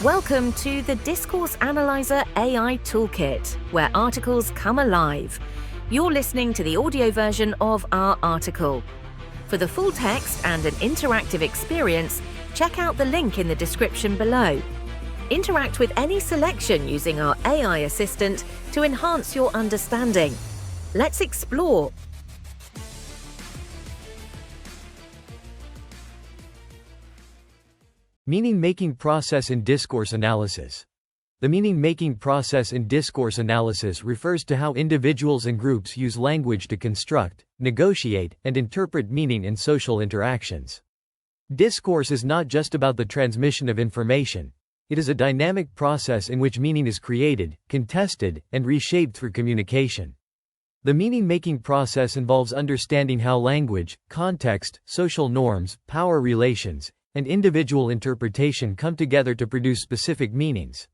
Welcome to the Discourse Analyzer AI Toolkit, where articles come alive. You're listening to the audio version of our article. For the full text and an interactive experience, check out the link in the description below. Interact with any selection using our AI assistant to enhance your understanding. Let's explore. Meaning-making process in discourse analysis. The meaning-making process in discourse analysis refers to how individuals and groups use language to construct, negotiate, and interpret meaning in social interactions. Discourse is not just about the transmission of information. It is a dynamic process in which meaning is created, contested, and reshaped through communication. The meaning-making process involves understanding how language, context, social norms, power relations, and individual interpretation come together to produce specific meanings.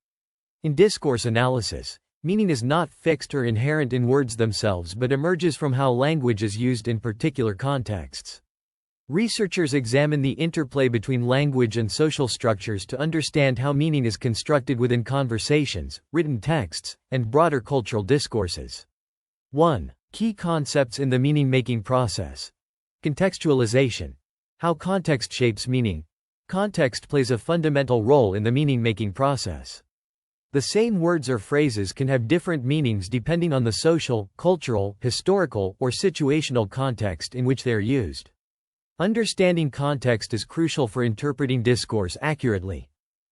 In discourse analysis, meaning is not fixed or inherent in words themselves but emerges from how language is used in particular contexts. Researchers examine the interplay between language and social structures to understand how meaning is constructed within conversations, written texts, and broader cultural discourses. 1. Key concepts in the meaning-making process. Contextualization. How context shapes meaning. Context plays a fundamental role in the meaning-making process. The same words or phrases can have different meanings depending on the social, cultural, historical, or situational context in which they are used. Understanding context is crucial for interpreting discourse accurately.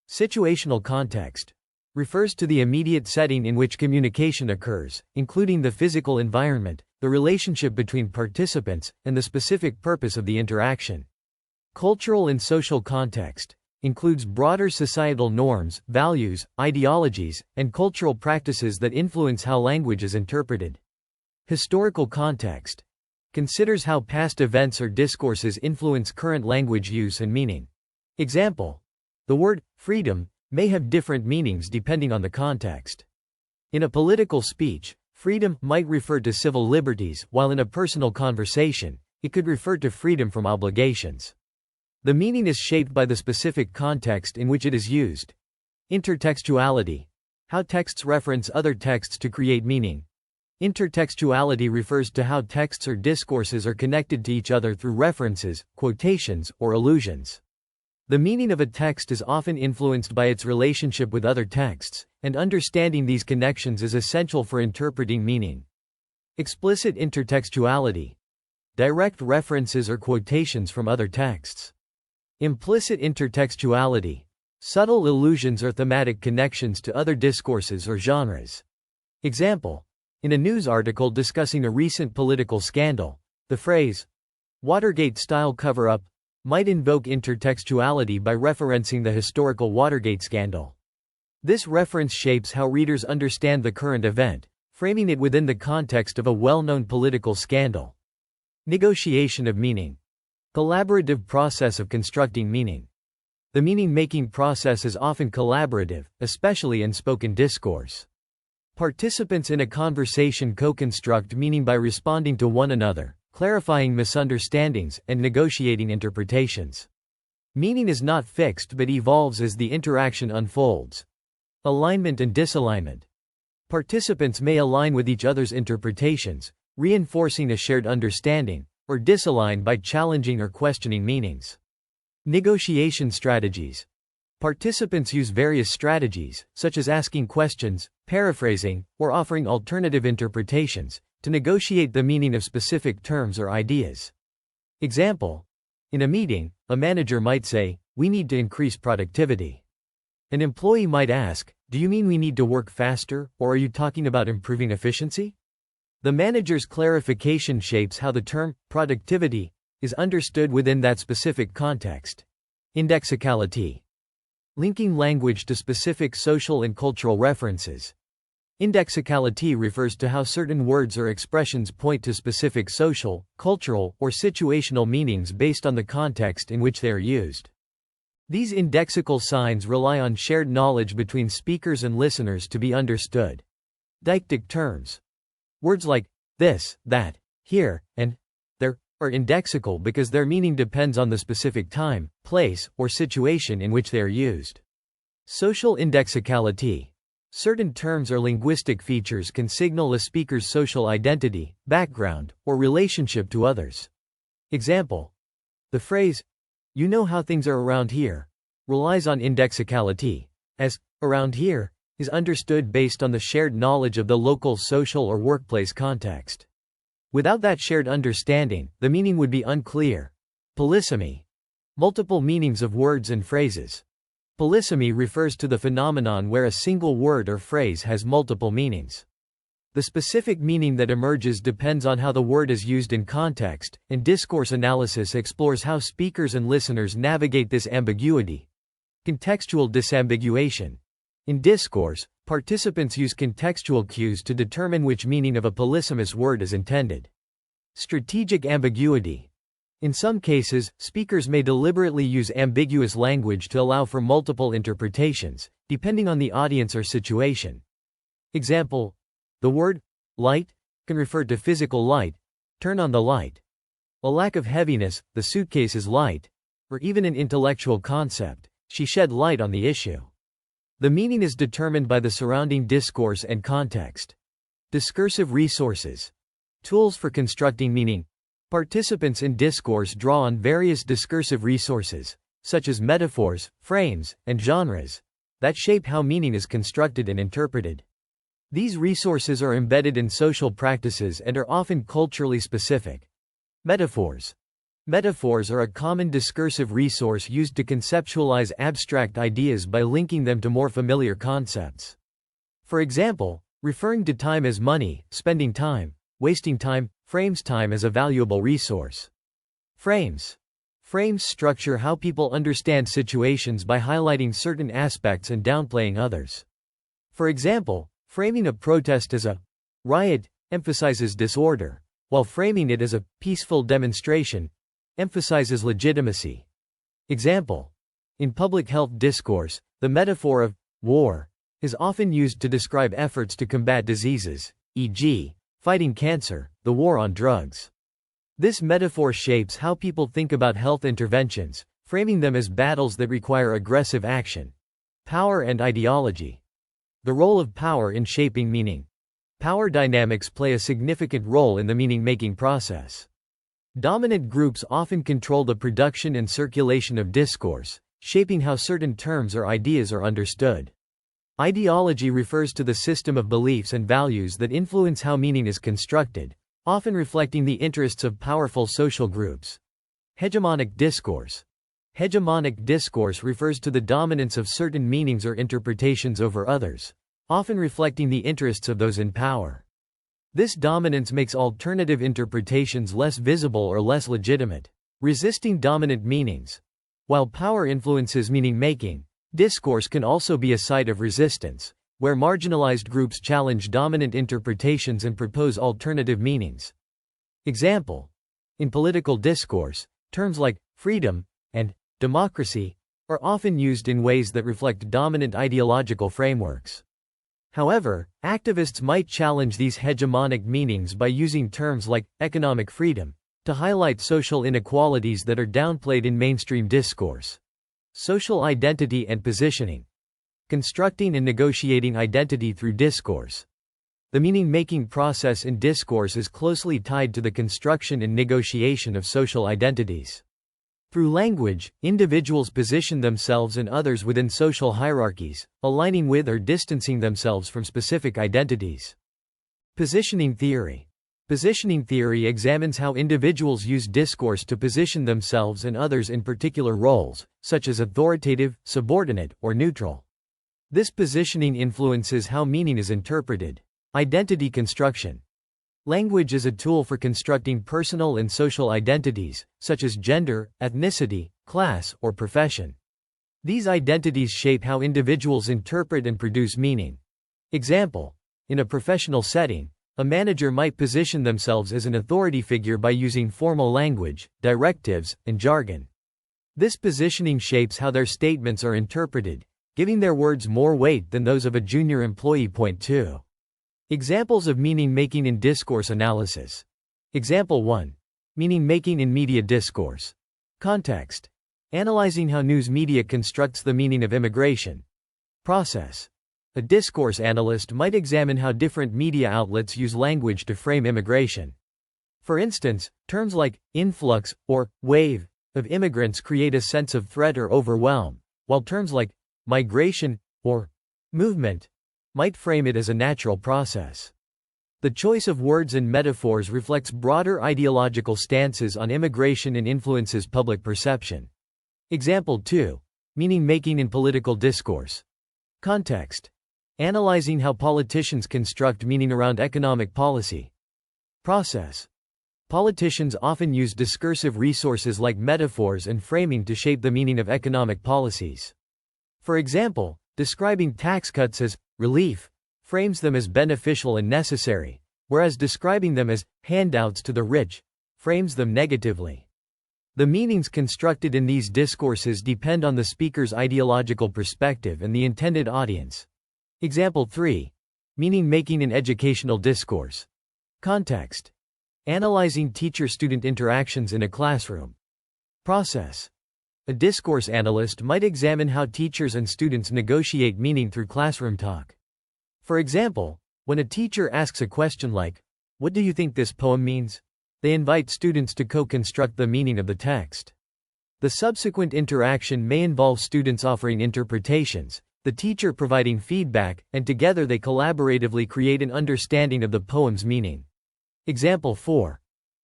Situational context refers to the immediate setting in which communication occurs, including the physical environment, the relationship between participants, and the specific purpose of the interaction. Cultural and social context includes broader societal norms, values, ideologies, and cultural practices that influence how language is interpreted. Historical context considers how past events or discourses influence current language use and meaning. Example: the word freedom may have different meanings depending on the context. In a political speech, freedom might refer to civil liberties, while in a personal conversation, it could refer to freedom from obligations. The meaning is shaped by the specific context in which it is used. Intertextuality. How texts reference other texts to create meaning. Intertextuality refers to how texts or discourses are connected to each other through references, quotations, or allusions. The meaning of a text is often influenced by its relationship with other texts, and understanding these connections is essential for interpreting meaning. Explicit intertextuality. Direct references or quotations from other texts. Implicit intertextuality. Subtle allusions or thematic connections to other discourses or genres. Example: in a news article discussing a recent political scandal, the phrase, Watergate-style cover-up, might invoke intertextuality by referencing the historical Watergate scandal. This reference shapes how readers understand the current event, framing it within the context of a well-known political scandal. Negotiation of meaning. Collaborative process of constructing meaning. The meaning-making process is often collaborative, especially in spoken discourse. Participants in a conversation co-construct meaning by responding to one another, clarifying misunderstandings, and negotiating interpretations. Meaning is not fixed but evolves as the interaction unfolds. Alignment and disalignment. Participants may align with each other's interpretations, reinforcing a shared understanding, or disalign by challenging or questioning meanings. Negotiation strategies. Participants use various strategies, such as asking questions, paraphrasing, or offering alternative interpretations, to negotiate the meaning of specific terms or ideas. Example: in a meeting, a manager might say, "We need to increase productivity." An employee might ask, "Do you mean we need to work faster, or are you talking about improving efficiency?" The manager's clarification shapes how the term, productivity, is understood within that specific context. Indexicality. Linking language to specific social and cultural references. Indexicality refers to how certain words or expressions point to specific social, cultural, or situational meanings based on the context in which they are used. These indexical signs rely on shared knowledge between speakers and listeners to be understood. Deictic terms. Words like this, that, here, and there are indexical because their meaning depends on the specific time, place, or situation in which they are used. Social indexicality. Certain terms or linguistic features can signal a speaker's social identity, background, or relationship to others. Example: the phrase, "You know how things are around here," relies on indexicality, as "around here" is understood based on the shared knowledge of the local social or workplace context. Without that shared understanding, the meaning would be unclear. Polysemy. Multiple meanings of words and phrases. Polysemy refers to the phenomenon where a single word or phrase has multiple meanings. The specific meaning that emerges depends on how the word is used in context, and discourse analysis explores how speakers and listeners navigate this ambiguity. Contextual disambiguation. In discourse, participants use contextual cues to determine which meaning of a polysemous word is intended. Strategic ambiguity. In some cases, speakers may deliberately use ambiguous language to allow for multiple interpretations, depending on the audience or situation. Example: the word light can refer to physical light, turn on the light. A lack of heaviness, the suitcase is light, or even an intellectual concept, she shed light on the issue. The meaning is determined by the surrounding discourse and context. Discursive resources. Tools for constructing meaning. Participants in discourse draw on various discursive resources, such as metaphors, frames, and genres, that shape how meaning is constructed and interpreted. These resources are embedded in social practices and are often culturally specific. Metaphors. Metaphors are a common discursive resource used to conceptualize abstract ideas by linking them to more familiar concepts. For example, referring to time as money, spending time, wasting time, frames time as a valuable resource. Frames. Frames structure how people understand situations by highlighting certain aspects and downplaying others. For example, framing a protest as a riot emphasizes disorder, while framing it as a peaceful demonstration emphasizes legitimacy. Example: in public health discourse, the metaphor of war is often used to describe efforts to combat diseases, e.g., fighting cancer, the war on drugs. This metaphor shapes how people think about health interventions, framing them as battles that require aggressive action. Power and ideology. The role of power in shaping meaning. Power dynamics play a significant role in the meaning-making process. Dominant groups often control the production and circulation of discourse, shaping how certain terms or ideas are understood. Ideology refers to the system of beliefs and values that influence how meaning is constructed, often reflecting the interests of powerful social groups. Hegemonic discourse. Hegemonic discourse refers to the dominance of certain meanings or interpretations over others, often reflecting the interests of those in power. This dominance makes alternative interpretations less visible or less legitimate. Resisting dominant meanings. While power influences meaning-making, discourse can also be a site of resistance, where marginalized groups challenge dominant interpretations and propose alternative meanings. Example: in political discourse, terms like freedom and democracy are often used in ways that reflect dominant ideological frameworks. However, activists might challenge these hegemonic meanings by using terms like economic freedom to highlight social inequalities that are downplayed in mainstream discourse. Social identity and positioning. Constructing and negotiating identity through discourse. The meaning-making process in discourse is closely tied to the construction and negotiation of social identities. Through language, individuals position themselves and others within social hierarchies, aligning with or distancing themselves from specific identities. Positioning theory. Positioning theory examines how individuals use discourse to position themselves and others in particular roles, such as authoritative, subordinate, or neutral. This positioning influences how meaning is interpreted. Identity construction. Language is a tool for constructing personal and social identities, such as gender, ethnicity, class, or profession. These identities shape how individuals interpret and produce meaning. Example: in a professional setting, a manager might position themselves as an authority figure by using formal language, directives, and jargon. This positioning shapes how their statements are interpreted, giving their words more weight than those of a junior employee. Point 2. Examples of meaning-making in discourse analysis. Example 1. Meaning-making in media discourse. Context. Analyzing how news media constructs the meaning of immigration. Process. A discourse analyst might examine how different media outlets use language to frame immigration. For instance, terms like influx or wave of immigrants create a sense of threat or overwhelm, while terms like migration or movement might frame it as a natural process. The choice of words and metaphors reflects broader ideological stances on immigration and influences public perception. Example 2. Meaning making in political discourse. Context. Analyzing how politicians construct meaning around economic policy. Process. Politicians often use discursive resources like metaphors and framing to shape the meaning of economic policies. For example, describing tax cuts as relief frames them as beneficial and necessary, whereas describing them as handouts to the rich frames them negatively. The meanings constructed in these discourses depend on the speaker's ideological perspective and the intended audience. Example 3. Meaning making in educational discourse. Context. Analyzing teacher-student interactions in a classroom. Process. A discourse analyst might examine how teachers and students negotiate meaning through classroom talk. For example, when a teacher asks a question like, "What do you think this poem means?" they invite students to co-construct the meaning of the text. The subsequent interaction may involve students offering interpretations, the teacher providing feedback, and together they collaboratively create an understanding of the poem's meaning. Example 4.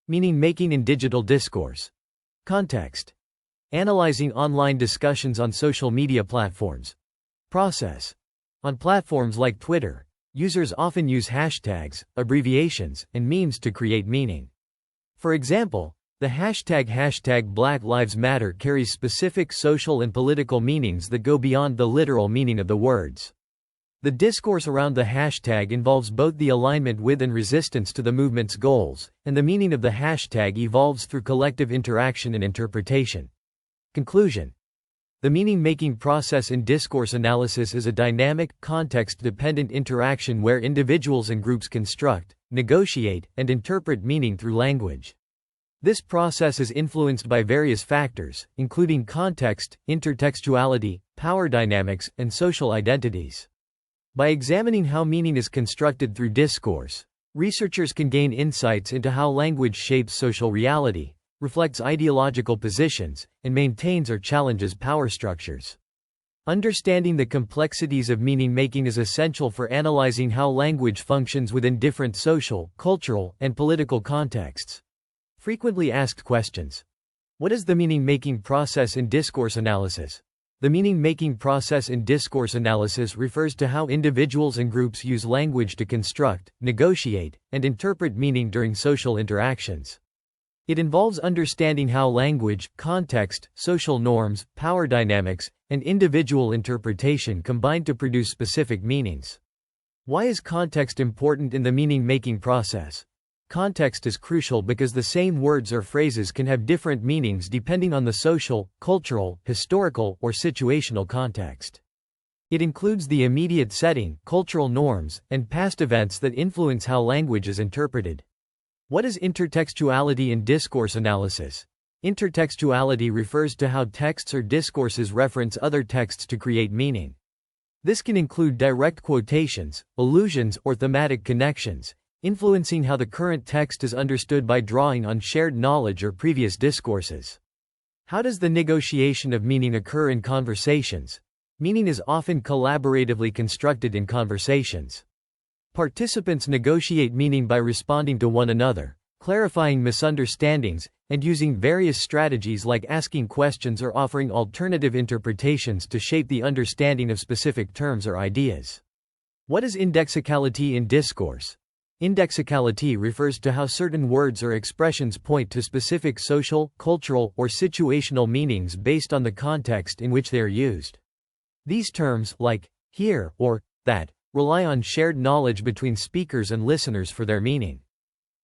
Meaning making in digital discourse. Context. Analyzing online discussions on social media platforms. Process. On platforms like Twitter, users often use hashtags, abbreviations, and memes to create meaning. For example, the hashtag Black Lives Matter carries specific social and political meanings that go beyond the literal meaning of the words. The discourse around the hashtag involves both the alignment with and resistance to the movement's goals, and the meaning of the hashtag evolves through collective interaction and interpretation. Conclusion. The meaning-making process in discourse analysis is a dynamic, context-dependent interaction where individuals and groups construct, negotiate, and interpret meaning through language. This process is influenced by various factors, including context, intertextuality, power dynamics, and social identities. By examining how meaning is constructed through discourse, researchers can gain insights into how language shapes social reality, reflects ideological positions, and maintains or challenges power structures. Understanding the complexities of meaning-making is essential for analyzing how language functions within different social, cultural, and political contexts. Frequently asked questions. What is the meaning-making process in discourse analysis? The meaning-making process in discourse analysis refers to how individuals and groups use language to construct, negotiate, and interpret meaning during social interactions. It involves understanding how language, context, social norms, power dynamics, and individual interpretation combine to produce specific meanings. Why is context important in the meaning-making process? Context is crucial because the same words or phrases can have different meanings depending on the social, cultural, historical, or situational context. It includes the immediate setting, cultural norms, and past events that influence how language is interpreted. What is intertextuality in discourse analysis? Intertextuality refers to how texts or discourses reference other texts to create meaning. This can include direct quotations, allusions, or thematic connections, influencing how the current text is understood by drawing on shared knowledge or previous discourses. How does the negotiation of meaning occur in conversations? Meaning is often collaboratively constructed in conversations. Participants negotiate meaning by responding to one another, clarifying misunderstandings, and using various strategies like asking questions or offering alternative interpretations to shape the understanding of specific terms or ideas. What is indexicality in discourse? Indexicality refers to how certain words or expressions point to specific social, cultural, or situational meanings based on the context in which they are used. These terms, like here or that, rely on shared knowledge between speakers and listeners for their meaning.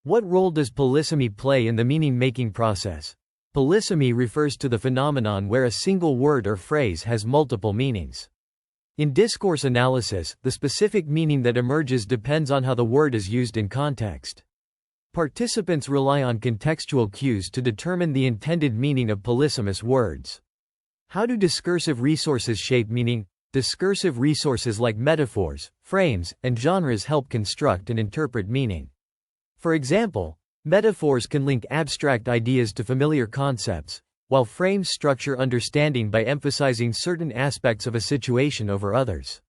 What role does polysemy play in the meaning-making process? Polysemy refers to the phenomenon where a single word or phrase has multiple meanings. In discourse analysis, the specific meaning that emerges depends on how the word is used in context. Participants rely on contextual cues to determine the intended meaning of polysemous words. How do discursive resources shape meaning? discursive resources like metaphors, frames, and genres help construct and interpret meaning. For example, metaphors can link abstract ideas to familiar concepts, while frames structure understanding by emphasizing certain aspects of a situation over others.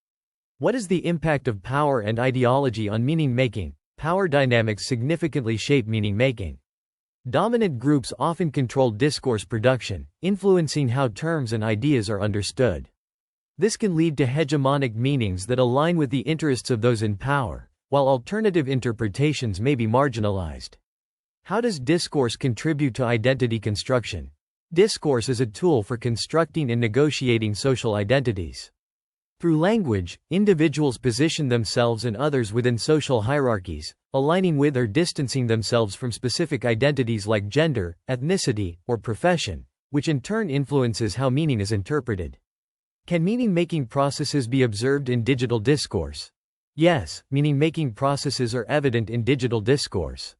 What is the impact of power and ideology on meaning-making? Power dynamics significantly shape meaning-making. Dominant groups often control discourse production, influencing how terms and ideas are understood. This can lead to hegemonic meanings that align with the interests of those in power, while alternative interpretations may be marginalized. How does discourse contribute to identity construction? Discourse is a tool for constructing and negotiating social identities. Through language, individuals position themselves and others within social hierarchies, aligning with or distancing themselves from specific identities like gender, ethnicity, or profession, which in turn influences how meaning is interpreted. Can meaning-making processes be observed in digital discourse? Yes, meaning-making processes are evident in digital discourse.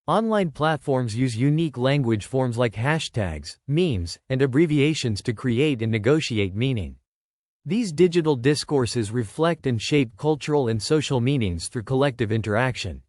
Online platforms use unique language forms like hashtags, memes, and abbreviations to create and negotiate meaning. These digital discourses reflect and shape cultural and social meanings through collective interaction.